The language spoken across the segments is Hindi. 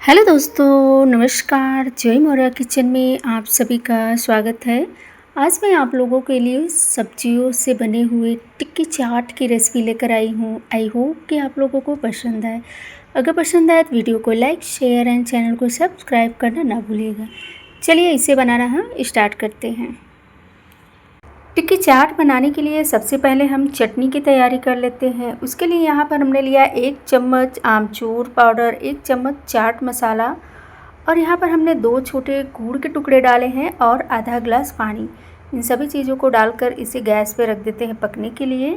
हेलो दोस्तों, नमस्कार। जय मौर्या किचन में आप सभी का स्वागत है। आज मैं आप लोगों के लिए सब्जियों से बने हुए टिक्की चाट की रेसिपी लेकर आई हूँ। आई होप कि आप लोगों को पसंद आए। अगर पसंद आए तो वीडियो को लाइक, शेयर एंड चैनल को सब्सक्राइब करना ना भूलिएगा। चलिए इसे बनाना हम स्टार्ट करते हैं। टिक्की चाट बनाने के लिए सबसे पहले हम चटनी की तैयारी कर लेते हैं। उसके लिए यहाँ पर हमने लिया 1 चम्मच आमचूर पाउडर, 1 चम्मच चाट मसाला और यहाँ पर हमने 2 छोटे गुड़ के टुकड़े डाले हैं और आधा ग्लास पानी। इन सभी चीज़ों को डालकर इसे गैस पे रख देते हैं पकने के लिए।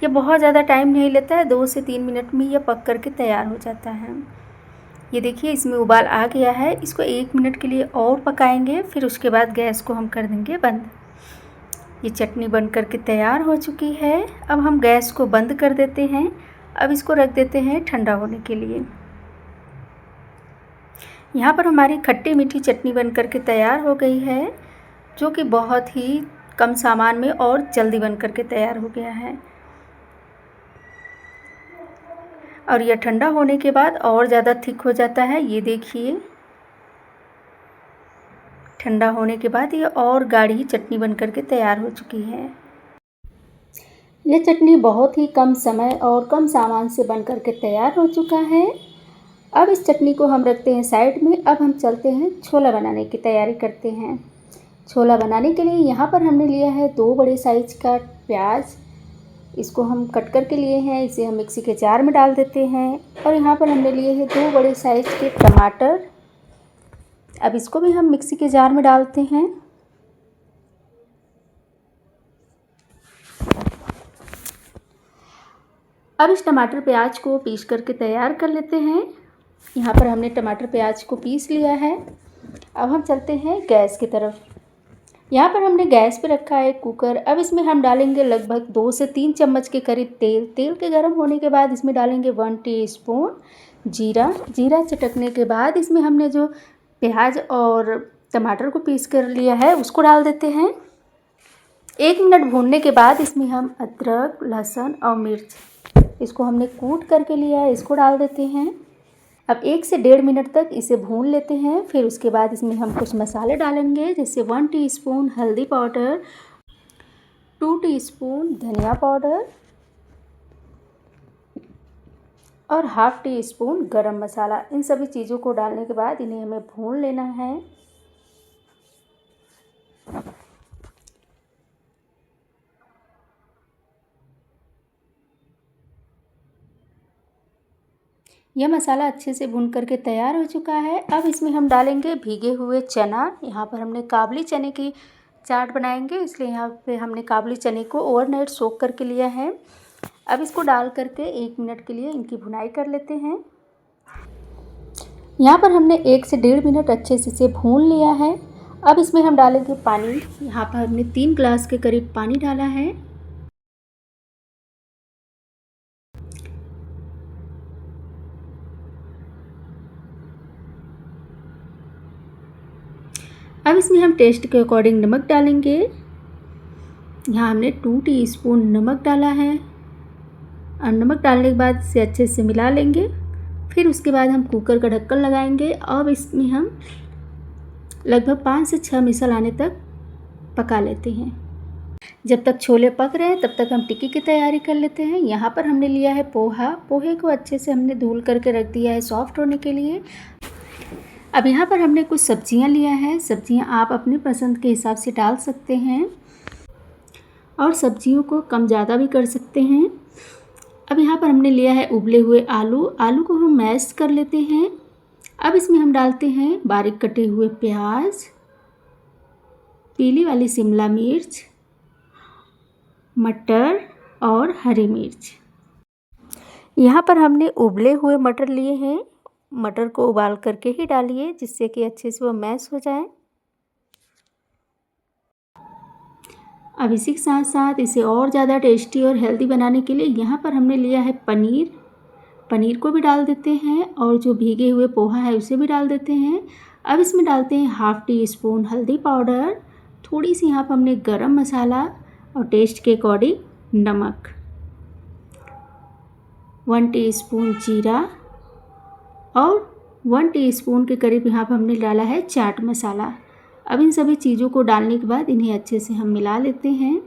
यह बहुत ज़्यादा टाइम नहीं लेता है, 2 से 3 मिनट में यह पक कर के तैयार हो जाता है। ये देखिए इसमें उबाल आ गया है। इसको 1 मिनट के लिए और पकाएंगे, फिर उसके बाद गैस को हम कर देंगे बंद। ये चटनी बन कर के तैयार हो चुकी है। अब हम गैस को बंद कर देते हैं। अब इसको रख देते हैं ठंडा होने के लिए। यहाँ पर हमारी खट्टी मीठी चटनी बन कर के तैयार हो गई है, जो कि बहुत ही कम सामान में और जल्दी बन कर के तैयार हो गया है। और यह ठंडा होने के बाद और ज़्यादा थिक हो जाता है। ये देखिए ठंडा होने के बाद ये और गाढ़ी चटनी बन कर के तैयार हो चुकी है। यह चटनी बहुत ही कम समय और कम सामान से बन कर के तैयार हो चुका है। अब इस चटनी को हम रखते हैं साइड में। अब हम चलते हैं छोला बनाने की तैयारी करते हैं। छोला बनाने के लिए यहाँ पर हमने लिया है 2 बड़े साइज का प्याज। इसको हम कट करके लिए हैं। इसे हम मिक्सी के जार में डाल देते हैं। और यहाँ पर हमने लिए हैं 2 बड़े साइज के टमाटर। अब इसको भी हम मिक्सी के जार में डालते हैं। अब इस टमाटर प्याज को पीस करके तैयार कर लेते हैं। यहाँ पर हमने टमाटर प्याज को पीस लिया है। अब हम चलते हैं गैस की तरफ। यहाँ पर हमने गैस पे रखा है कुकर। अब इसमें हम डालेंगे लगभग 2 से 3 चम्मच के करीब तेल। तेल के गर्म होने के बाद इसमें डालेंगे 1 टीस्पून जीरा। जीरा चटकने के बाद इसमें हमने जो प्याज और टमाटर को पीस कर लिया है उसको डाल देते हैं। 1 मिनट भूनने के बाद इसमें हम अदरक, लहसुन और मिर्च, इसको हमने कूट करके लिया है, इसको डाल देते हैं। अब 1 से 1.5 मिनट तक इसे भून लेते हैं। फिर उसके बाद इसमें हम कुछ मसाले डालेंगे, जैसे 1 टीस्पून हल्दी पाउडर, 2 टीस्पून धनिया पाउडर और ½ टीस्पून गरम मसाला। इन सभी चीज़ों को डालने के बाद इन्हें हमें भून लेना है। यह मसाला अच्छे से भून करके तैयार हो चुका है। अब इसमें हम डालेंगे भीगे हुए चना। यहाँ पर हमने काबुली चने की चाट बनाएंगे, इसलिए यहाँ पे हमने काबुली चने को ओवरनाइट सोक करके लिया है। अब इसको डाल करके 1 मिनट के लिए इनकी भुनाई कर लेते हैं। यहाँ पर हमने 1 से 1.5 मिनट अच्छे से इसे भून लिया है। अब इसमें हम डालेंगे पानी। यहाँ पर हमने 3 ग्लास के करीब पानी डाला है। अब इसमें हम टेस्ट के अकॉर्डिंग नमक डालेंगे। यहाँ हमने 2 टीस्पून नमक डाला है और नमक डालने के बाद इसे अच्छे से मिला लेंगे। फिर उसके बाद हम कुकर का ढक्कन लगाएंगे। अब इसमें हम लगभग 5 से 6 विसल आने तक पका लेते हैं। जब तक छोले पक रहे हैं तब तक हम टिक्की की तैयारी कर लेते हैं। यहाँ पर हमने लिया है पोहा। पोहे को अच्छे से हमने धुल करके रख दिया है सॉफ्ट होने के लिए। अब यहाँ पर हमने कुछ सब्जियाँ लिया है। सब्जियाँ आप अपनी पसंद के हिसाब से डाल सकते हैं और सब्जियों को कम ज़्यादा भी कर सकते हैं। अब यहाँ पर हमने लिया है उबले हुए आलू। आलू को हम मैश कर लेते हैं। अब इसमें हम डालते हैं बारीक कटे हुए प्याज, पीली वाली शिमला मिर्च, मटर और हरी मिर्च। यहाँ पर हमने उबले हुए मटर लिए हैं। मटर को उबाल करके ही डालिए, जिससे कि अच्छे से वो मैश हो जाए। अब इसी के साथ साथ इसे और ज़्यादा टेस्टी और हेल्दी बनाने के लिए यहाँ पर हमने लिया है पनीर। पनीर को भी डाल देते हैं और जो भीगे हुए पोहा है उसे भी डाल देते हैं। अब इसमें डालते हैं ½ टीस्पून हल्दी पाउडर, थोड़ी सी यहाँ पर हमने गरम मसाला और टेस्ट के अकॉर्डिंग नमक, 1 टीस्पून जीरा और 1 टीस्पून के करीब यहाँ पर हमने डाला है चाट मसाला। अब इन सभी चीज़ों को डालने के बाद इन्हें अच्छे से हम मिला लेते हैं।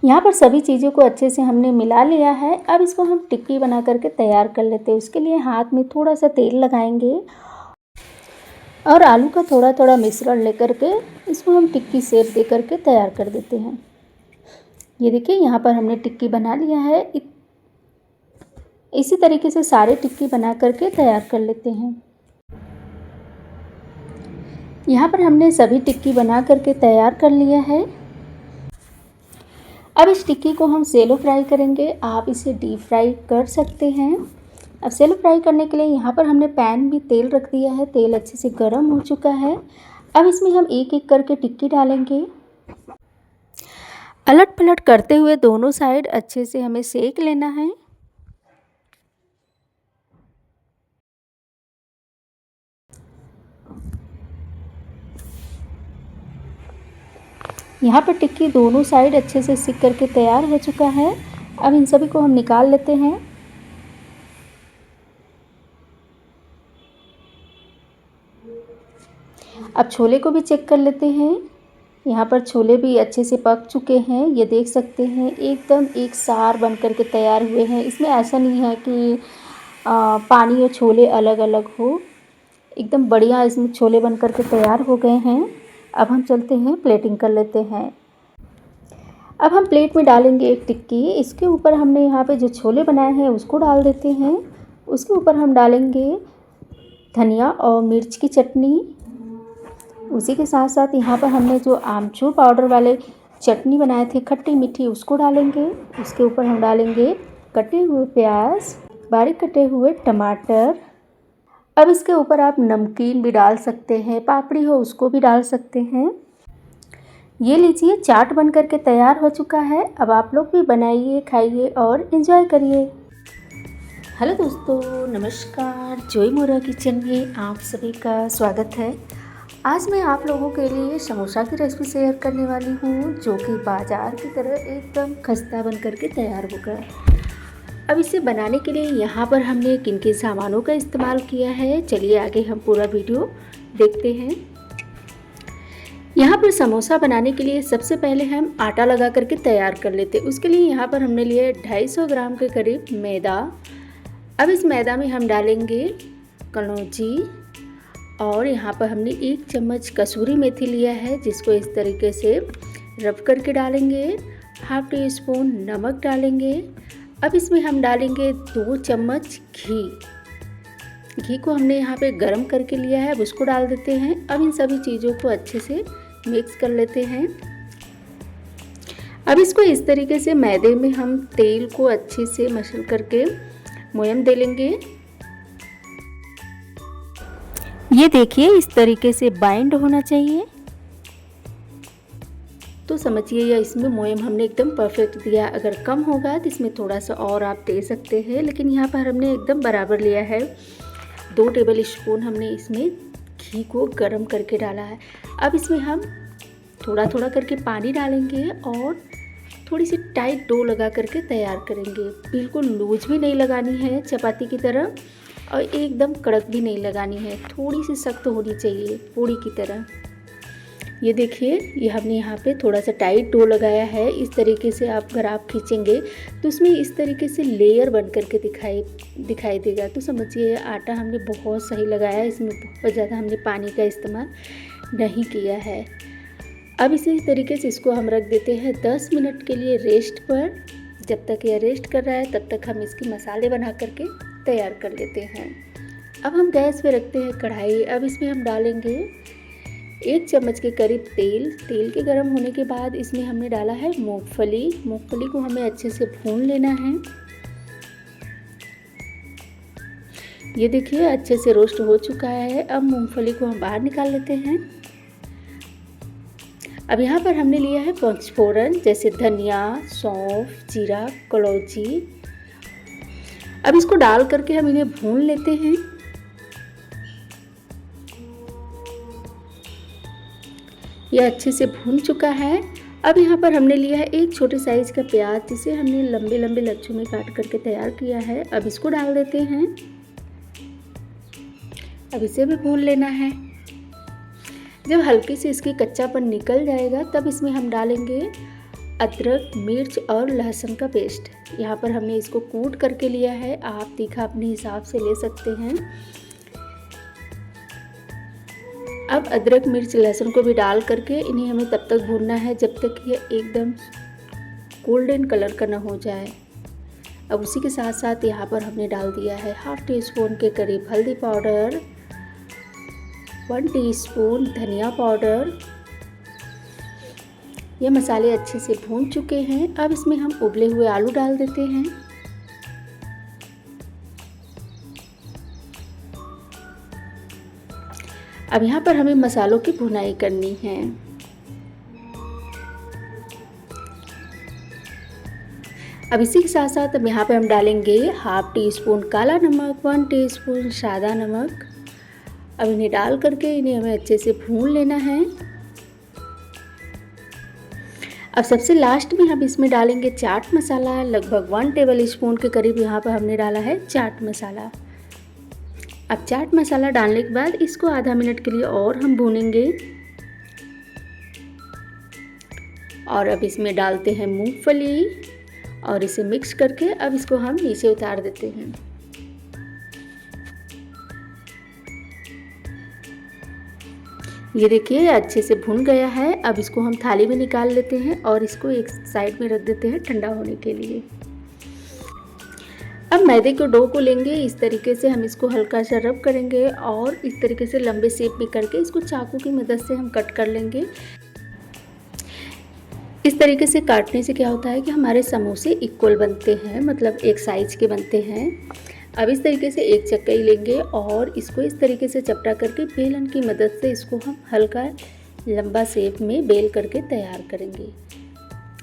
यहाँ पर सभी चीज़ों को अच्छे से हमने मिला लिया है। अब इसको हम टिक्की बना करके तैयार कर लेते हैं। उसके लिए हाथ में थोड़ा सा तेल लगाएंगे और आलू का थोड़ा थोड़ा मिश्रण लेकर के इसको हम टिक्की शेप दे करके तैयार कर देते हैं। ये देखिए यहाँ पर हमने टिक्की बना लिया है। इसी तरीके से सारे टिक्की बना करके तैयार कर लेते हैं। यहाँ पर हमने सभी टिक्की बना करके तैयार कर लिया है। अब इस टिक्की को हम सेलो फ्राई करेंगे। आप इसे डीप फ्राई कर सकते हैं। अब सेलो फ्राई करने के लिए यहाँ पर हमने पैन में तेल रख दिया है। तेल अच्छे से गर्म हो चुका है। अब इसमें हम एक एक करके टिक्की डालेंगे। अलट पलट करते हुए दोनों साइड अच्छे से हमें सेक लेना है। यहाँ पर टिक्की दोनों साइड अच्छे से सिक करके तैयार हो चुका है। अब इन सभी को हम निकाल लेते हैं। अब छोले को भी चेक कर लेते हैं। यहाँ पर छोले भी अच्छे से पक चुके हैं। ये देख सकते हैं एकदम एक सार बन करके तैयार हुए हैं। इसमें ऐसा नहीं है कि पानी और छोले अलग अलग हो। एकदम बढ़िया इसमें छोले बन करके तैयार हो गए हैं। अब हम चलते हैं प्लेटिंग कर लेते हैं। अब हम प्लेट में डालेंगे एक टिक्की। इसके ऊपर हमने यहाँ पे जो छोले बनाए हैं उसको डाल देते हैं। उसके ऊपर हम डालेंगे धनिया और मिर्च की चटनी। उसी के साथ साथ यहाँ पर हमने जो आमचूर पाउडर वाले चटनी बनाए थे खट्टी मीठी उसको डालेंगे। उसके ऊपर हम डालेंगे कटे हुए प्याज, बारीक कटे हुए टमाटर। अब इसके ऊपर आप नमकीन भी डाल सकते हैं, पापड़ी हो उसको भी डाल सकते हैं। ये लीजिए चाट बन करके तैयार हो चुका है। अब आप लोग भी बनाइए, खाइए और एंजॉय करिए। हेलो दोस्तों, नमस्कार। जोई मोरा किचन में आप सभी का स्वागत है। आज मैं आप लोगों के लिए समोसा की रेसिपी शेयर करने वाली हूँ, जो कि बाज़ार की तरह एकदम खस्ता बन करके तैयार होगा। अब इसे बनाने के लिए यहाँ पर हमने किन किन सामानों का इस्तेमाल किया है, चलिए आगे हम पूरा वीडियो देखते हैं। यहाँ पर समोसा बनाने के लिए सबसे पहले हम आटा लगा करके तैयार कर लेते हैं। उसके लिए यहाँ पर हमने लिया 250 ग्राम के करीब मैदा। अब इस मैदा में हम डालेंगे कलौंजी और यहाँ पर हमने 1 चम्मच कसूरी मेथी लिया है, जिसको इस तरीके से रब करके डालेंगे। हाफ टी स्पून नमक डालेंगे। अब इसमें हम डालेंगे 2 चम्मच घी को हमने यहाँ पे गरम करके लिया है, अब उसको डाल देते हैं। अब इन सभी चीज़ों को अच्छे से मिक्स कर लेते हैं। अब इसको इस तरीके से मैदे में हम तेल को अच्छे से मसल करके मोयम दे लेंगे। ये देखिए इस तरीके से बाइंड होना चाहिए, तो समझिए या इसमें मोयम हमने एकदम परफेक्ट दिया। अगर कम होगा तो इसमें थोड़ा सा और आप दे सकते हैं, लेकिन यहाँ पर हमने एकदम बराबर लिया है। 2 टेबल स्पून हमने इसमें घी को गरम करके डाला है। अब इसमें हम थोड़ा थोड़ा करके पानी डालेंगे और थोड़ी सी टाइट डो लगा करके तैयार करेंगे। बिल्कुल लूज भी नहीं लगानी है चपाती की तरह, और एकदम कड़क भी नहीं लगानी है, थोड़ी सी सख्त होनी चाहिए पूड़ी की तरह। ये देखिए ये हमने यहाँ पे थोड़ा सा टाइट डो लगाया है। इस तरीके से अगर आप खींचेंगे तो उसमें इस तरीके से लेयर बन करके दिखाई देगा। तो समझिए ये आटा हमने बहुत सही लगाया है, इसमें बहुत ज़्यादा हमने पानी का इस्तेमाल नहीं किया है। अब इसी तरीके से इसको हम रख देते हैं 10 मिनट के लिए रेस्ट पर। जब तक यह रेस्ट कर रहा है तब तक हम इसके मसाले बना करके तैयार कर लेते हैं। अब हम गैस पे रखते हैं कढ़ाई। अब इसमें हम डालेंगे 1 चम्मच के करीब तेल। तेल के गर्म होने के बाद इसमें हमने डाला है मूंगफली। मूंगफली को हमें अच्छे से भून लेना है। ये देखिए अच्छे से रोस्ट हो चुका है। अब मूंगफली को हम बाहर निकाल लेते हैं। अब यहाँ पर हमने लिया है पंचफोरन, जैसे धनिया, सौंफ, जीरा, कलौंजी। अब इसको डाल करके हम इन्हें भून लेते हैं। यह अच्छे से भून चुका है। अब यहाँ पर हमने लिया है एक छोटे साइज़ का प्याज, जिसे हमने लंबे लंबे लच्छों में काट करके तैयार किया है। अब इसको डाल देते हैं। अब इसे भी भून लेना है। जब हल्के से इसकी कच्चापन निकल जाएगा तब इसमें हम डालेंगे अदरक, मिर्च और लहसुन का पेस्ट। यहाँ पर हमने इसको कूट करके लिया है। आप तीखा अपने हिसाब से ले सकते हैं। अब अदरक, मिर्च, लहसुन को भी डाल करके इन्हें हमें तब तक भूनना है जब तक ये एकदम गोल्डन कलर का ना हो जाए। अब उसी के साथ साथ यहाँ पर हमने डाल दिया है हाफ टी स्पून के करीब हल्दी पाउडर, 1 टीस्पून धनिया पाउडर। ये मसाले अच्छे से भून चुके हैं। अब इसमें हम उबले हुए आलू डाल देते हैं। अब यहाँ पर हमें मसालों की भुनाई करनी है। अब इसी के साथ साथ अब यहाँ पर हम डालेंगे हाफ टी स्पून काला नमक, 1 टीस्पून सादा नमक। अब इन्हें डाल करके इन्हें हमें अच्छे से भून लेना है। अब सबसे लास्ट में हम इसमें डालेंगे चाट मसाला, लगभग 1 टेबल स्पून के करीब यहाँ पर हमने डाला है चाट मसाला। अब चाट मसाला डालने के बाद इसको आधा मिनट के लिए और हम भूनेंगे। और अब इसमें डालते हैं मूंगफली और इसे मिक्स करके अब इसको हम नीचे उतार देते हैं। ये देखिए अच्छे से भुन गया है। अब इसको हम थाली में निकाल लेते हैं और इसको एक साइड में रख देते हैं ठंडा होने के लिए। अब मैदे के डो को लेंगे। इस तरीके से हम इसको हल्का सा रब करेंगे और इस तरीके से लंबे शेप में करके इसको चाकू की मदद से हम कट कर लेंगे। इस तरीके से काटने से क्या होता है कि हमारे समोसे इक्वल बनते हैं, मतलब एक साइज के बनते हैं। अब इस तरीके से एक चक्की लेंगे और इसको इस तरीके से चपटा करके बेलन की मदद से इसको हम हल्का लंबा शेप में बेल करके तैयार करेंगे।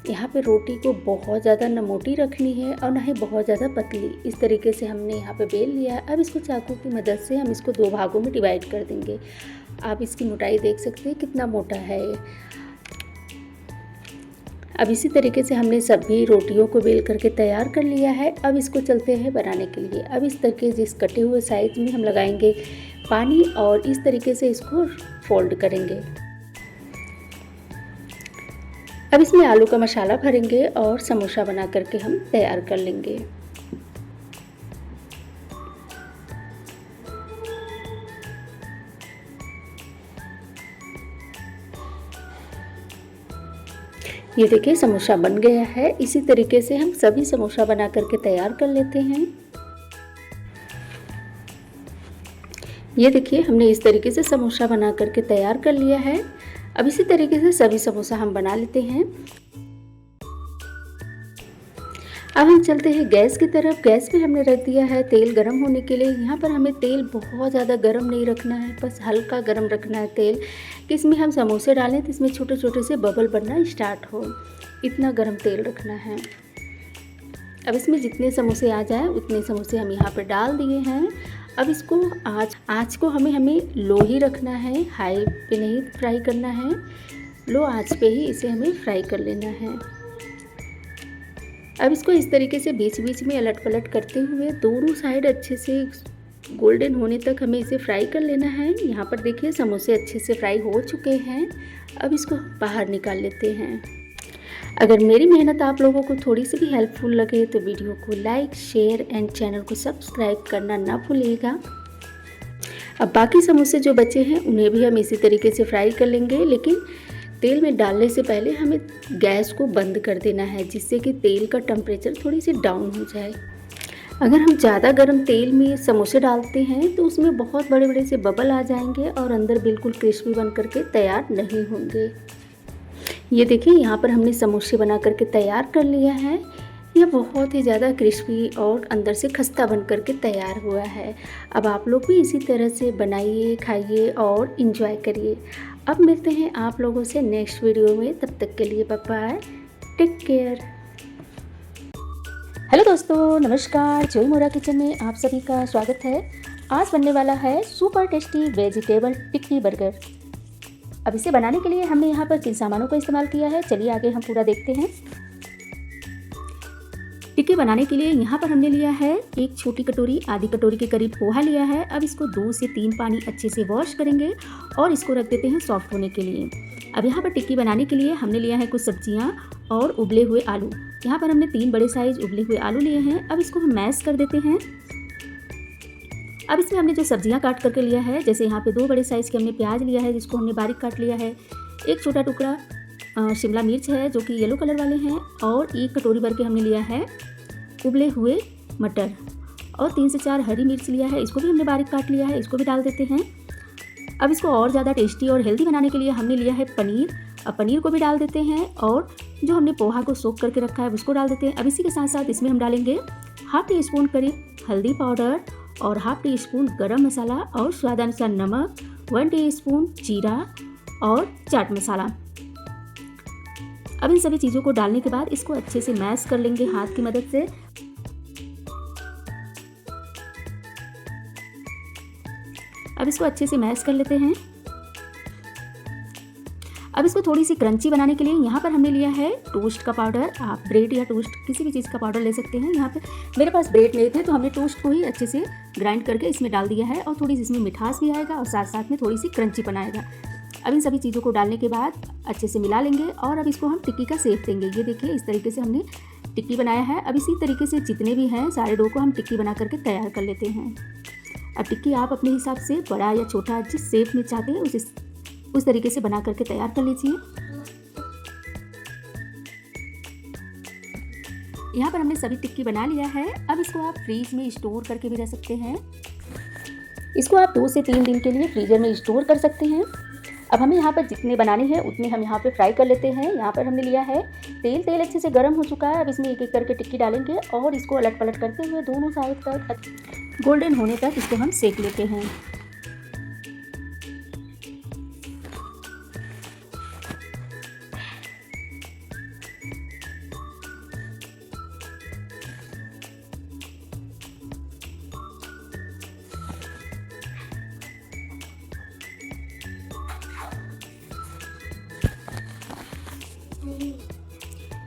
यहाँ पे रोटी को बहुत ज़्यादा न मोटी रखनी है और ना ही बहुत ज़्यादा पतली। इस तरीके से हमने यहाँ पे बेल लिया है। अब इसको चाकू की मदद से हम इसको 2 भागों में डिवाइड कर देंगे। आप इसकी मोटाई देख सकते हैं कितना मोटा है ये। अब इसी तरीके से हमने सभी रोटियों को बेल करके तैयार कर लिया है। अब इसको चलते हैं बनाने के लिए। अब इस तरीके से इस कटे हुए साइज में हम लगाएंगे पानी और इस तरीके से इसको फोल्ड करेंगे। अब इसमें आलू का मसाला भरेंगे और समोसा बना करके हम तैयार कर लेंगे। ये देखिए समोसा बन गया है। इसी तरीके से हम सभी समोसा बना करके तैयार कर लेते हैं। ये देखिए हमने इस तरीके से समोसा बना करके तैयार कर लिया है। अब इसी तरीके से सभी समोसा हम बना लेते हैं। अब हम चलते हैं गैस की तरफ। गैस पे हमने रख दिया है तेल गरम होने के लिए। यहाँ पर हमें तेल बहुत ज़्यादा गरम नहीं रखना है, बस हल्का गरम रखना है तेल, कि इसमें हम समोसे डालें तो इसमें छोटे छोटे से बबल बनना स्टार्ट हो। इतना गरम तेल रखना है। अब इसमें जितने समोसे आ जाए उतने समोसे हम यहाँ पर डाल दिए हैं। अब इसको आँच को हमें लो ही रखना है, हाई पे नहीं फ्राई करना है। लो आँच पे ही इसे हमें फ्राई कर लेना है। अब इसको इस तरीके से बीच बीच में अलट पलट करते हुए दोनों साइड अच्छे से गोल्डन होने तक हमें इसे फ्राई कर लेना है। यहाँ पर देखिए समोसे अच्छे से फ्राई हो चुके हैं। अब इसको बाहर निकाल लेते हैं। अगर मेरी मेहनत आप लोगों को थोड़ी सी भी हेल्पफुल लगे तो वीडियो को लाइक, शेयर एंड चैनल को सब्सक्राइब करना ना भूलिएगा। अब बाकी समोसे जो बचे हैं उन्हें भी हम इसी तरीके से फ्राई कर लेंगे, लेकिन तेल में डालने से पहले हमें गैस को बंद कर देना है, जिससे कि तेल का टेम्परेचर थोड़ी सी डाउन हो जाए। अगर हम ज़्यादा गर्म तेल में समोसे डालते हैं तो उसमें बहुत बड़े बड़े से बबल आ जाएंगे और अंदर बिल्कुल क्रिस्पी बन करके तैयार नहीं होंगे। ये देखिए यहाँ पर हमने समोसे बना करके तैयार कर लिया है। यह बहुत ही ज़्यादा क्रिस्पी और अंदर से खस्ता बन करके तैयार हुआ है। अब आप लोग भी इसी तरह से बनाइए, खाइए और इन्जॉय करिए। अब मिलते हैं आप लोगों से नेक्स्ट वीडियो में। तब तक के लिए bye bye, take care. Hello दोस्तों, नमस्कार। जोई मोरा किचन में आप सभी का स्वागत है। आज बनने वाला है सुपर टेस्टी वेजिटेबल टिक्की बर्गर। अब इसे बनाने के लिए हमने यहाँ पर किन सामानों का इस्तेमाल किया है, चलिए आगे हम पूरा देखते हैं। टिक्की बनाने के लिए यहाँ पर हमने लिया है एक छोटी कटोरी, आधी कटोरी के करीब पोहा लिया है। अब इसको 2 से 3 पानी अच्छे से वॉश करेंगे और इसको रख देते हैं सॉफ्ट होने के लिए। अब यहाँ पर टिक्की बनाने के लिए हमने लिया है कुछ सब्जियाँ और उबले हुए आलू। यहाँ पर हमने 3 बड़े साइज उबले हुए आलू लिए हैं। अब इसको हम मैश कर देते हैं। अब इसमें हमने जो सब्जियां काट करके लिया है, जैसे यहाँ पे 2 बड़े साइज़ के हमने प्याज लिया है जिसको हमने बारीक काट लिया है, एक छोटा टुकड़ा शिमला मिर्च है जो कि येलो कलर वाले हैं, और 1 कटोरी भर के हमने लिया है उबले हुए मटर, और 3 से 4 हरी मिर्च लिया है, इसको भी हमने बारीक काट लिया है, इसको भी डाल देते हैं। अब इसको और ज़्यादा टेस्टी और हेल्दी बनाने के लिए हमने लिया है पनीर। अब पनीर को भी डाल देते हैं और जो हमने पोहा को सोक करके रखा है उसको डाल देते हैं। अब इसी के साथ साथ इसमें हम डालेंगे हाफ टी स्पून करीब हल्दी पाउडर और हाफ टी स्पून गरम मसाला और स्वादानुसार नमक, 1 टीस्पून जीरा और चाट मसाला। अब इन सभी चीज़ों को डालने के बाद इसको अच्छे से मैश कर लेंगे हाथ की मदद से। अब इसको अच्छे से मैश कर लेते हैं। अब इसको थोड़ी सी क्रंची बनाने के लिए यहाँ पर हमने लिया है टोस्ट का पाउडर। आप ब्रेड या टोस्ट किसी भी चीज़ का पाउडर ले सकते हैं। यहाँ पे मेरे पास ब्रेड नहीं थे तो हमने टोस्ट को ही अच्छे से ग्राइंड करके इसमें डाल दिया है, और थोड़ी सी इसमें मिठास भी आएगा और साथ साथ में थोड़ी सी क्रंची बनाएगा। अब इन सभी चीज़ों को डालने के बाद अच्छे से मिला लेंगे और अब इसको हम टिक्की का शेप देंगे। ये देखिए इस तरीके से हमने टिक्की बनाया है। अब इसी तरीके से जितने भी हैं सारे डो को हम टिक्की बना करके तैयार कर लेते हैं। अब टिक्की आप अपने हिसाब से बड़ा या छोटा जिस शेप में चाहते हैं उस तरीके से बना करके तैयार कर लीजिए। यहाँ पर हमने सभी टिक्की बना लिया है। अब इसको आप फ्रीज में स्टोर करके भी रख सकते हैं। इसको आप 2 से 3 दिन के लिए फ्रीजर में स्टोर कर सकते हैं। अब हमें यहाँ पर जितने बनाने हैं उतने हम यहाँ पे फ्राई कर लेते हैं। यहाँ पर हमने लिया है तेल अच्छे से गर्म हो चुका है। अब इसमें एक एक करके टिक्की डालेंगे और इसको अलट पलट करते हुए दोनों साइड तक गोल्डन होने तक इसको हम सेक लेते हैं।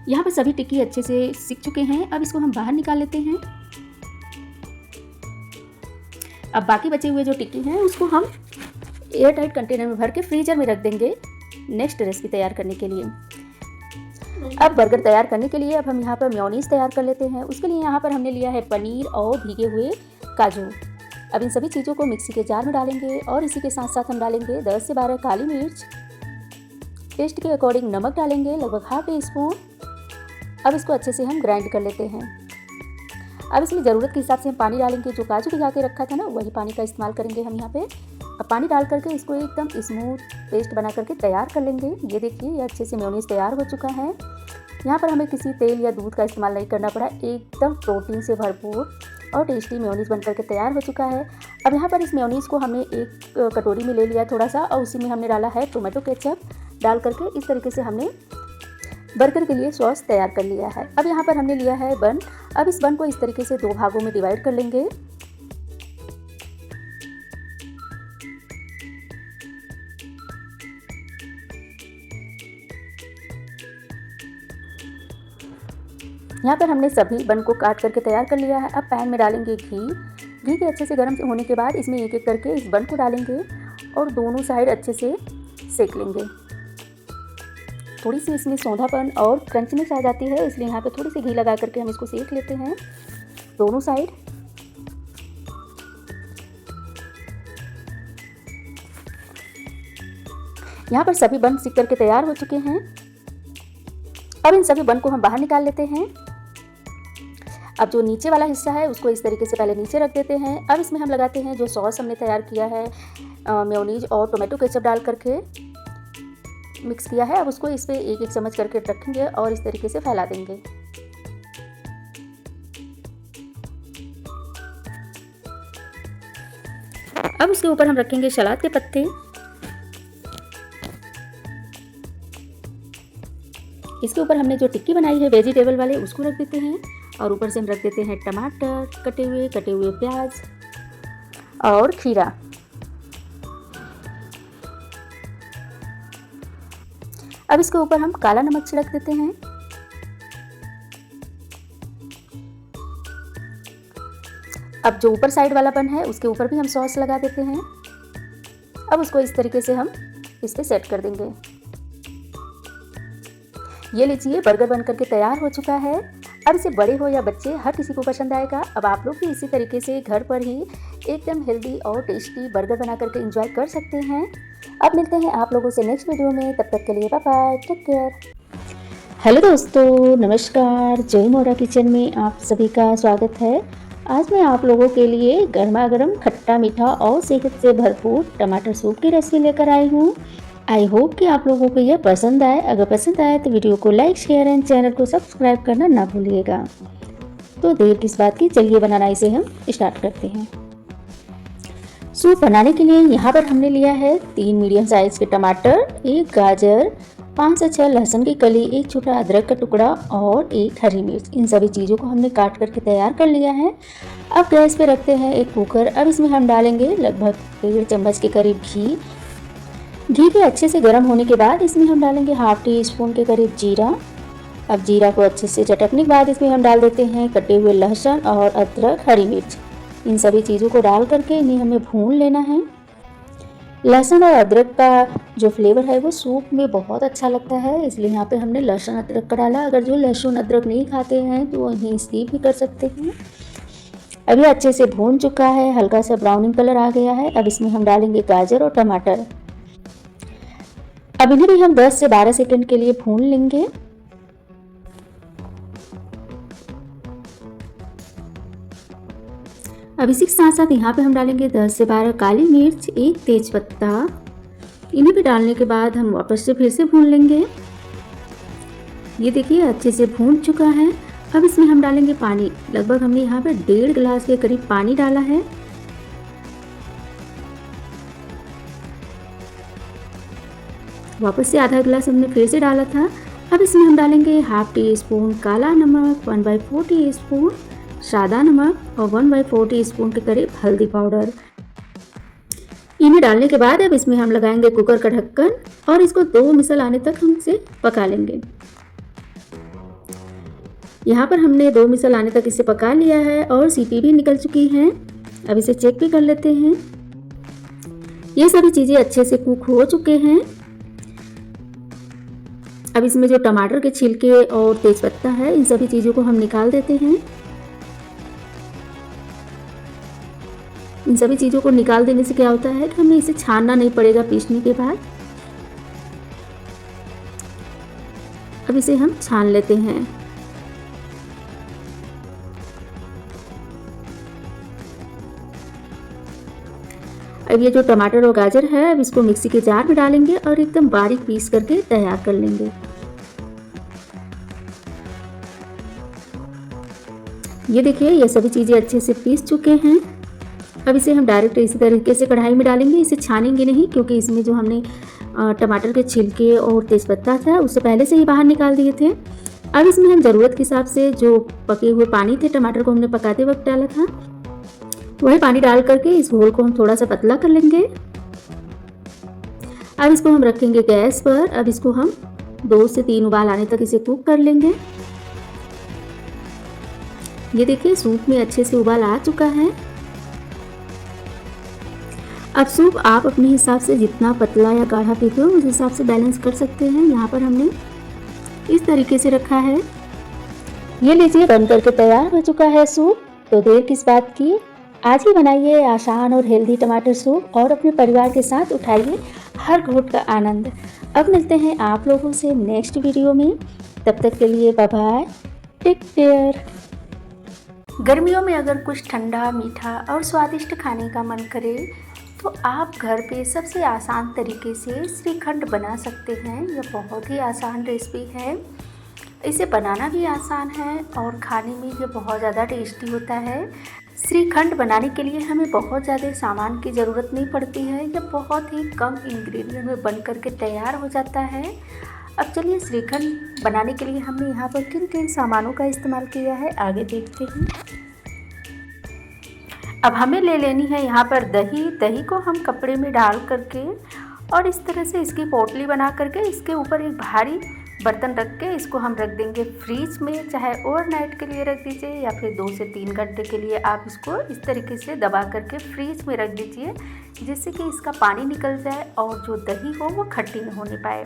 यहाँ पर सभी टिक्की अच्छे से सिक चुके हैं। अब इसको हम बाहर निकाल लेते हैं। अब बाकी बचे हुए जो टिक्की हैं उसको हम एयर टाइट कंटेनर में भर के फ्रीजर में रख देंगे नेक्स्ट रेसिपी तैयार करने के लिए। अब बर्गर तैयार करने के लिए अब हम यहाँ पर मेयोनीज तैयार कर लेते हैं। उसके लिए यहाँ पर हमने लिया है पनीर और भीगे हुए काजू। अब इन सभी चीज़ों को मिक्सी के जार में डालेंगे और इसी के साथ साथ हम डालेंगे 10 से 12 काली मिर्च, टेस्ट के अकॉर्डिंग नमक डालेंगे लगभग हाफ टी स्पून। अब इसको अच्छे से हम ग्राइंड कर लेते हैं। अब इसमें ज़रूरत के हिसाब से हम पानी डालेंगे। जो काजू भिगा के रखा था ना वही पानी का इस्तेमाल करेंगे हम यहाँ पे। अब पानी डाल करके इसको एकदम स्मूथ पेस्ट बना करके तैयार कर लेंगे। ये देखिए ये अच्छे से मेयोनीज तैयार हो चुका है। यहाँ पर हमें किसी तेल या दूध का इस्तेमाल नहीं करना पड़ा। एकदम प्रोटीन से भरपूर और टेस्टी मेयोनीज बन करके तैयार हो चुका है। अब यहाँ पर इस मेयोनीज को हमने एक कटोरी में ले लिया थोड़ा सा, और उसी में हमने डाला है टोमेटो केचप। डाल करके इस तरीके से हमने बर्गर के लिए सॉस तैयार कर लिया है। अब यहाँ पर हमने लिया है बन। अब इस बन को इस तरीके से 2 भागों में डिवाइड कर लेंगे। यहाँ पर हमने सभी बन को काट करके तैयार कर लिया है। अब पैन में डालेंगे घी के अच्छे से गर्म होने के बाद इसमें एक एक करके इस बन को डालेंगे और दोनों साइड अच्छे से सेक लेंगे। थोड़ी सी इसमें सौंधापन और क्रंचनेस आ जाती है, इसलिए यहाँ पे थोड़ी सी घी लगा करके हम इसको सेक लेते हैं दोनों साइड। यहाँ पर सभी बन सिक करके तैयार हो चुके हैं। अब इन सभी बन को हम बाहर निकाल लेते हैं। अब जो नीचे वाला हिस्सा है उसको इस तरीके से पहले नीचे रख देते हैं। अब इसमें हम लगाते हैं जो सॉस हमने तैयार किया है मेयोनीज और टोमेटो केचप डाल करके मिक्स किया है। अब उसको इस पे एक एक चम्मच करके रखेंगे और इस तरीके से फैला देंगे। अब उसके ऊपर हम रखेंगे सलाद के पत्ते। इसके ऊपर हमने जो टिक्की बनाई है वेजिटेबल वाले उसको रख देते हैं, और ऊपर से हम रख देते हैं टमाटर, कटे हुए प्याज और खीरा। अब इसके ऊपर हम काला नमक छिड़क देते हैं। अब जो ऊपर साइड वाला बन है उसके ऊपर भी हम सॉस लगा देते हैं। अब उसको इस तरीके से हम इस पे सेट कर देंगे। ये लीजिए, बर्गर बन करके तैयार हो चुका है। अब इसे बड़े हो या बच्चे हर किसी को पसंद आएगा। अब आप लोग भी इसी तरीके से घर पर ही एकदम हेल्दी और टेस्टी बर्गर बना करके एंजॉय कर सकते हैं। अब मिलते हैं आप लोगों से नेक्स्ट वीडियो में, तब तक के लिए bye bye, take care. Hello दोस्तों, नमस्कार। जय मोरा किचन में आप सभी का स्वागत है। आज मैं आप लोगों के लिए गर्मा गर्म खट्टा मीठा और सेहत से भरपूर टमाटर सूप की रेसिपी लेकर आई हूँ। आई होप कि आप लोगों को यह पसंद आए। अगर पसंद आए तो वीडियो को लाइक, शेयर एंड चैनल को सब्सक्राइब करना ना भूलिएगा। तो देर किस बात की, चलिए बनाना इसे हम स्टार्ट करते हैं। सूप बनाने के लिए यहाँ पर हमने लिया है 3 मीडियम साइज के टमाटर, 1 गाजर, 5 से 6 लहसुन की कली, 1 छोटा अदरक का टुकड़ा और 1 हरी मिर्च। इन सभी चीज़ों को हमने काट करके तैयार कर लिया है। अब गैस पे रखते हैं एक कुकर। अब इसमें हम डालेंगे लगभग 1.5 चम्मच के करीब घी। घी के अच्छे से गर्म होने के बाद इसमें हम डालेंगे हाफ टी स्पून के करीब जीरा। अब जीरा को अच्छे से चटकने के बाद इसमें हम डाल देते हैं कटे हुए लहसुन और अदरक, हरी मिर्च। इन सभी चीज़ों को डाल करके इन्हें हमें भून लेना है। लहसुन और अदरक का जो फ्लेवर है वो सूप में बहुत अच्छा लगता है, इसलिए यहाँ पे हमने लहसुन अदरक का डाला। अगर जो लहसुन अदरक नहीं खाते हैं तो इन्हें स्किप भी कर सकते हैं। अब ये अच्छे से भून चुका है, हल्का सा ब्राउनिंग कलर आ गया है। अब इसमें हम डालेंगे गाजर और टमाटर। अब इन्हें भी हम 10 से 12 सेकंड के लिए भून लेंगे। अब इसी के साथ साथ यहाँ पे हम डालेंगे 10 से 12 काली मिर्च, 1 तेज पत्ता। इन्हें भी डालने के बाद हम वापस से फिर से भून लेंगे। ये देखिए अच्छे से भून चुका है। अब इसमें हम डालेंगे पानी। लगभग हमने यहाँ पे 1.5 गिलास के करीब पानी डाला है। वापस से आधा गिलास हमने फिर से डाला था। अब इसमें हम डालेंगे हाफ टी स्पून काला नमक, 1/4 टी स्पून सादा नमक और 1/4 टी स्पून के करीब हल्दी पाउडर। इन्हें डालने के बाद अब इसमें हम लगाएंगे कुकर का ढक्कन और इसको 2 विसल आने तक हम इसे पका लेंगे। यहाँ पर हमने 2 विसल आने तक इसे पका लिया है और सीटी भी निकल चुकी है। अब इसे चेक भी कर लेते हैं। ये सभी चीज़ें अच्छे से कुक हो चुके हैं। अब इसमें जो टमाटर के छिलके और तेजपत्ता है, इन सभी चीज़ों को हम निकाल देते हैं। इन सभी चीज़ों को निकाल देने से क्या होता है कि हमें इसे छानना नहीं पड़ेगा पीसने के बाद। अब इसे हम छान लेते हैं। अब ये जो टमाटर और गाजर है, अब इसको मिक्सी के जार में डालेंगे और एकदम बारीक पीस करके तैयार कर लेंगे। ये देखिए, ये सभी चीज़ें अच्छे से पीस चुके हैं। अब इसे हम डायरेक्ट इसी तरीके से कढ़ाई में डालेंगे। इसे छानेंगे नहीं, क्योंकि इसमें जो हमने टमाटर के छिलके और तेज़पत्ता था उससे पहले से ही बाहर निकाल दिए थे। अब इसमें हम ज़रूरत के हिसाब से जो पके हुए पानी थे, टमाटर को हमने पकाते वक्त डाला था, वही पानी डाल करके इस घोल को हम थोड़ा सा पतला कर लेंगे। अब इसको हम रखेंगे गैस पर। अब इसको हम 2 से 3 उबाल आने तक इसे कुक कर लेंगे। ये देखिए, सूप में अच्छे से उबाल आ चुका है। अब सूप आप अपने हिसाब से जितना पतला या गाढ़ा पीते हो उस हिसाब से बैलेंस कर सकते हैं। यहाँ पर हमने इस तरीके से रखा है। ये लीजिए, बन करके तैयार हो चुका है सूप। तो देर किस बात की, आज ही बनाइए आसान और हेल्दी टमाटर सूप और अपने परिवार के साथ उठाइए हर घूंट का आनंद। अब मिलते हैं आप लोगों से नेक्स्ट वीडियो में, तब तक के लिए बाय बाय, टेक केयर। गर्मियों में अगर कुछ ठंडा, मीठा और स्वादिष्ट खाने का मन करे तो आप घर पे सबसे आसान तरीके से श्रीखंड बना सकते हैं। यह बहुत ही आसान रेसिपी है। इसे बनाना भी आसान है और खाने में ये बहुत ज़्यादा टेस्टी होता है। श्रीखंड बनाने के लिए हमें बहुत ज़्यादा सामान की ज़रूरत नहीं पड़ती है। यह बहुत ही कम इंग्रेडिएंट में बन करके तैयार हो जाता है। अब चलिए, श्रीखंड बनाने के लिए हमने यहाँ पर किन किन सामानों का इस्तेमाल किया है आगे देखते हैं। अब हमें ले लेनी है यहाँ पर दही। दही को हम कपड़े में डाल करके और इस तरह से इसकी पोटली बना करके इसके ऊपर एक भारी बर्तन रख के इसको हम रख देंगे फ्रीज में, चाहे ओवरनाइट के लिए रख दीजिए या फिर 2 से 3 घंटे के लिए आप इसको इस तरीके से दबा करके फ्रीज में रख दीजिए, जिससे कि इसका पानी निकल जाए और जो दही हो वो खट्टी न होने पाए।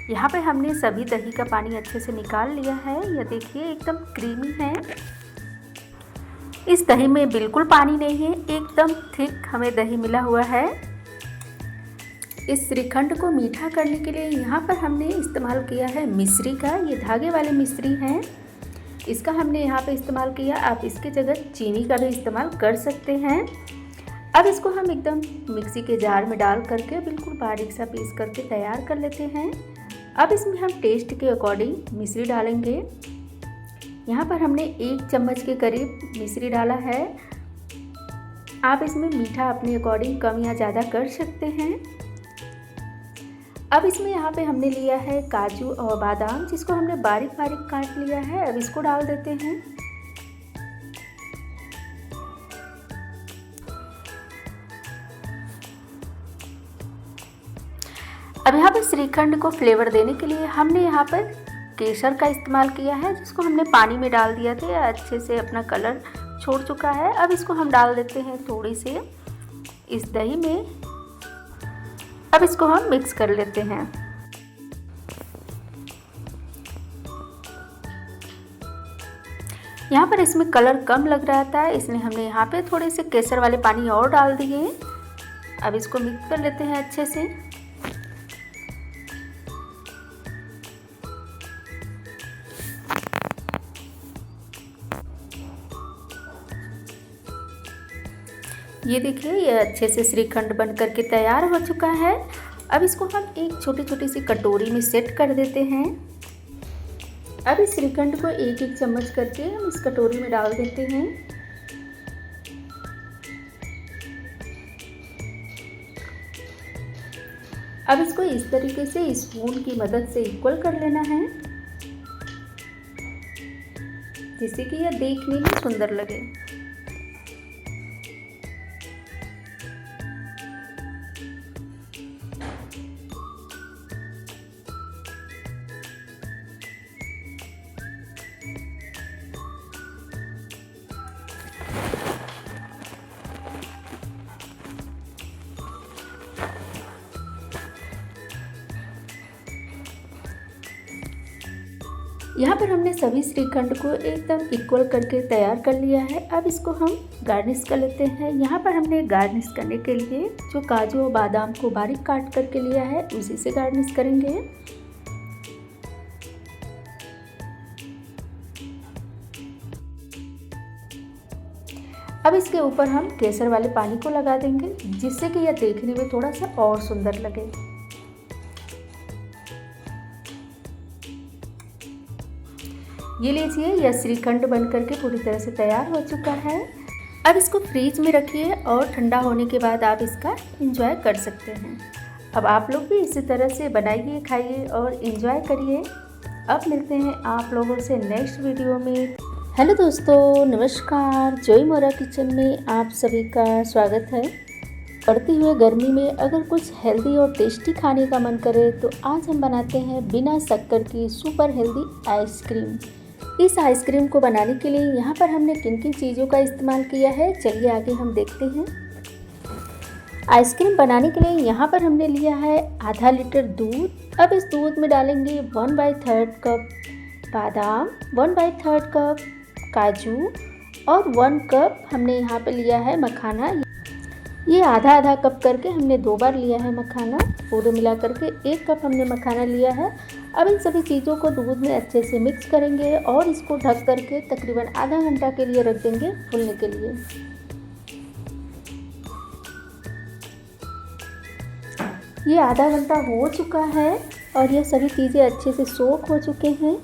यहाँ पे हमने सभी दही का पानी अच्छे से निकाल लिया है। यह देखिए एकदम क्रीमी है। इस दही में बिल्कुल पानी नहीं है, एकदम थिक हमें दही मिला हुआ है। इस श्रीखंड को मीठा करने के लिए यहाँ पर हमने इस्तेमाल किया है मिश्री का। ये धागे वाले मिश्री हैं, इसका हमने यहाँ पे इस्तेमाल किया। आप इसके जगह चीनी का भी इस्तेमाल कर सकते हैं। अब इसको हम एकदम मिक्सी के जार में डाल करके बिल्कुल बारीक सा पीस करके तैयार कर लेते हैं। अब इसमें हम टेस्ट के अकॉर्डिंग मिश्री डालेंगे। यहाँ पर हमने 1 चम्मच के करीब मिश्री डाला है। आप इसमें मीठा अपने अकॉर्डिंग कम या ज़्यादा कर सकते हैं। अब इसमें यहाँ पे हमने लिया है काजू और बादाम, जिसको हमने बारीक बारीक काट लिया है। अब इसको डाल देते हैं। अब यहाँ पर श्रीखंड को फ्लेवर देने के लिए हमने यहाँ पर केसर का इस्तेमाल किया है, जिसको हमने पानी में डाल दिया था। अच्छे से अपना कलर छोड़ चुका है। अब इसको हम डाल देते हैं थोड़ी से इस दही में। अब इसको हम मिक्स कर लेते हैं। यहाँ पर इसमें कलर कम लग रहा था, इसलिए हमने यहाँ पे थोड़े से केसर वाले पानी और डाल दिए। अब इसको मिक्स कर लेते हैं अच्छे से। ये देखिए, ये अच्छे से श्रीखंड बन करके तैयार हो चुका है। अब इसको हम एक छोटी छोटी सी कटोरी में सेट कर देते हैं। अब इस श्रीखंड को एक एक चम्मच करके हम इस कटोरी में डाल देते हैं। अब इसको इस तरीके से स्पून की मदद से इक्वल कर लेना है, जिससे कि यह देखने में सुंदर लगे। यहाँ पर हमने सभी श्रीखंड को एकदम इक्वल करके तैयार कर लिया है। अब इसको हम गार्निश कर लेते हैं। यहाँ पर हमने गार्निश करने के लिए जो काजू और बादाम को बारीक काट करके लिया है, उसी से गार्निश करेंगे। अब इसके ऊपर हम केसर वाले पानी को लगा देंगे, जिससे कि यह देखने में थोड़ा सा और सुंदर लगे। ये लीजिए, यह श्रीखंड बन करके पूरी तरह से तैयार हो चुका है। अब इसको फ्रीज में रखिए और ठंडा होने के बाद आप इसका एंजॉय कर सकते हैं। अब आप लोग भी इसी तरह से बनाइए, खाइए और एंजॉय करिए। अब मिलते हैं आप लोगों से नेक्स्ट वीडियो में। हेलो दोस्तों, नमस्कार। जोई मोरा किचन में आप सभी का स्वागत है। पड़ती हुए गर्मी में अगर कुछ हेल्दी और टेस्टी खाने का मन करे तो आज हम बनाते हैं बिना शक्कर की सुपर हेल्दी आइसक्रीम। इस आइसक्रीम को बनाने के लिए यहाँ पर हमने किन किन चीज़ों का इस्तेमाल किया है, चलिए आगे हम देखते हैं। आइसक्रीम बनाने के लिए यहाँ पर हमने लिया है आधा लीटर दूध। अब इस दूध में डालेंगे 1/3 कप बादाम, 1/3 कप काजू और 1 कप हमने यहाँ पे लिया है मखाना। ये आधा आधा कप करके हमने 2 बार लिया है मखाना। पूरे मिला करके 1 कप हमने मखाना लिया है। अब इन सभी चीज़ों को दूध में अच्छे से मिक्स करेंगे और इसको ढक करके तकरीबन आधा घंटा के लिए रख देंगे फूलने के लिए। ये आधा घंटा हो चुका है और ये सभी चीज़ें अच्छे से सोख हो चुके हैं।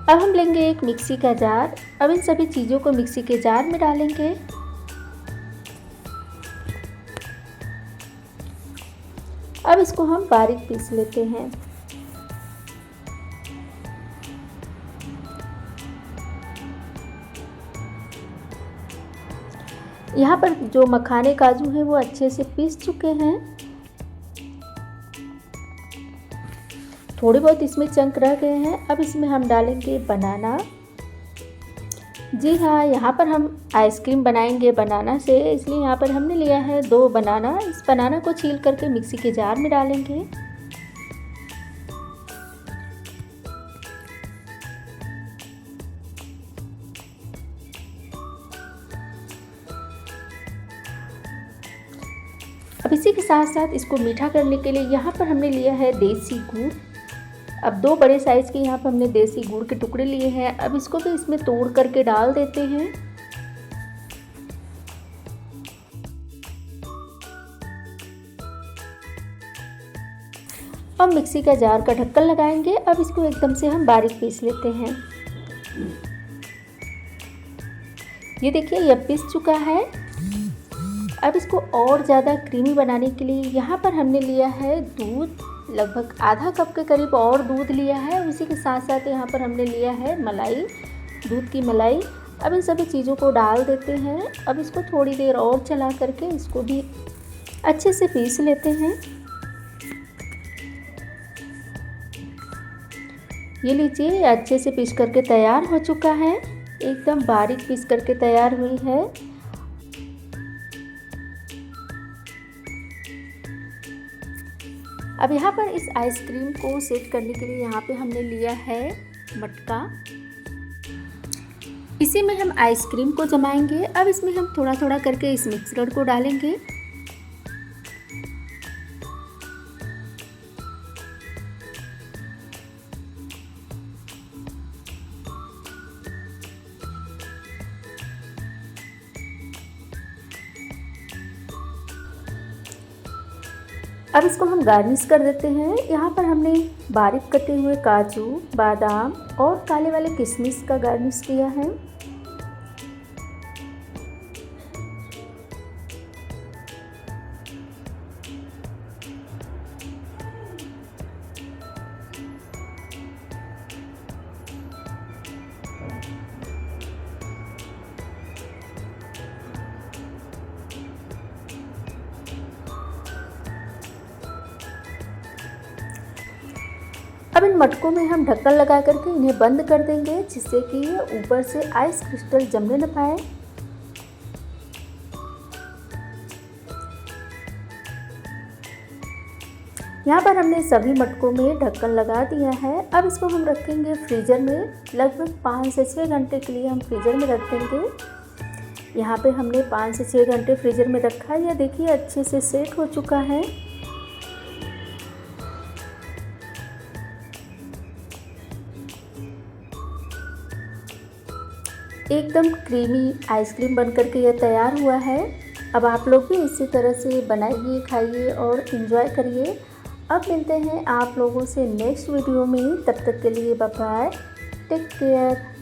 अब हम लेंगे एक मिक्सी का जार। अब इन सभी चीज़ों को मिक्सी के जार में डालेंगे। अब इसको हम बारीक पीस लेते हैं। यहाँ पर जो मखाने काजू हैं वो अच्छे से पीस चुके हैं। थोड़े बहुत इसमें चंक रह गए हैं। अब इसमें हम डालेंगे बनाना। जी हाँ, यहाँ पर हम आइसक्रीम बनाएंगे बनाना से, इसलिए यहाँ पर हमने लिया है 2 बनाना। इस बनाना को छील करके मिक्सी के जार में डालेंगे। अब इसी के साथ साथ इसको मीठा करने के लिए यहाँ पर हमने लिया है देसी गुड़। अब 2 बड़े साइज़ के यहाँ पर हमने देसी गुड़ के टुकड़े लिए हैं। अब इसको भी इसमें तोड़ करके डाल देते हैं। अब मिक्सी का जार का ढक्कन लगाएंगे। अब इसको एकदम से हम बारीक पीस लेते हैं। ये देखिए, यह पीस चुका है। अब इसको और ज़्यादा क्रीमी बनाने के लिए यहाँ पर हमने लिया है दूध, लगभग आधा कप के करीब और दूध लिया है। उसी के साथ साथ यहाँ पर हमने लिया है मलाई, दूध की मलाई। अब इन सभी चीज़ों को डाल देते हैं। अब इसको थोड़ी देर और चला करके इसको भी अच्छे से पीस लेते हैं। ये लीजिए, अच्छे से पीस करके तैयार हो चुका है। एकदम बारीक पीस करके तैयार हुई है। अब यहाँ पर इस आइसक्रीम को सेट करने के लिए यहाँ पे हमने लिया है मटका। इसी में हम आइसक्रीम को जमाएंगे। अब इसमें हम थोड़ा थोड़ा करके इस मिक्सर को डालेंगे। अब इसको हम गार्निश कर देते हैं। यहाँ पर हमने बारीक कटे हुए काजू, बादाम और काले वाले किशमिश का गार्निश किया है। अब इन मटकों में हम ढक्कन लगा करके इन्हें बंद कर देंगे, जिससे कि ये ऊपर से आइस क्रिस्टल जमने न पाए। यहाँ पर हमने सभी मटकों में ढक्कन लगा दिया है। अब इसको हम रखेंगे फ्रीज़र में। लगभग 5 से 6 घंटे के लिए हम फ्रीज़र में रख देंगे। यहाँ पे हमने 5 से 6 घंटे फ्रीज़र में रखा है। यह देखिए, अच्छे से सेट हो चुका है। एकदम क्रीमी आइसक्रीम बनकर के यह तैयार हुआ है। अब आप लोग भी इसी तरह से बनाइए, खाइए और इन्जॉय करिए। अब मिलते हैं आप लोगों से नेक्स्ट वीडियो में। तब तक के लिए बाय बाय, टेक केयर।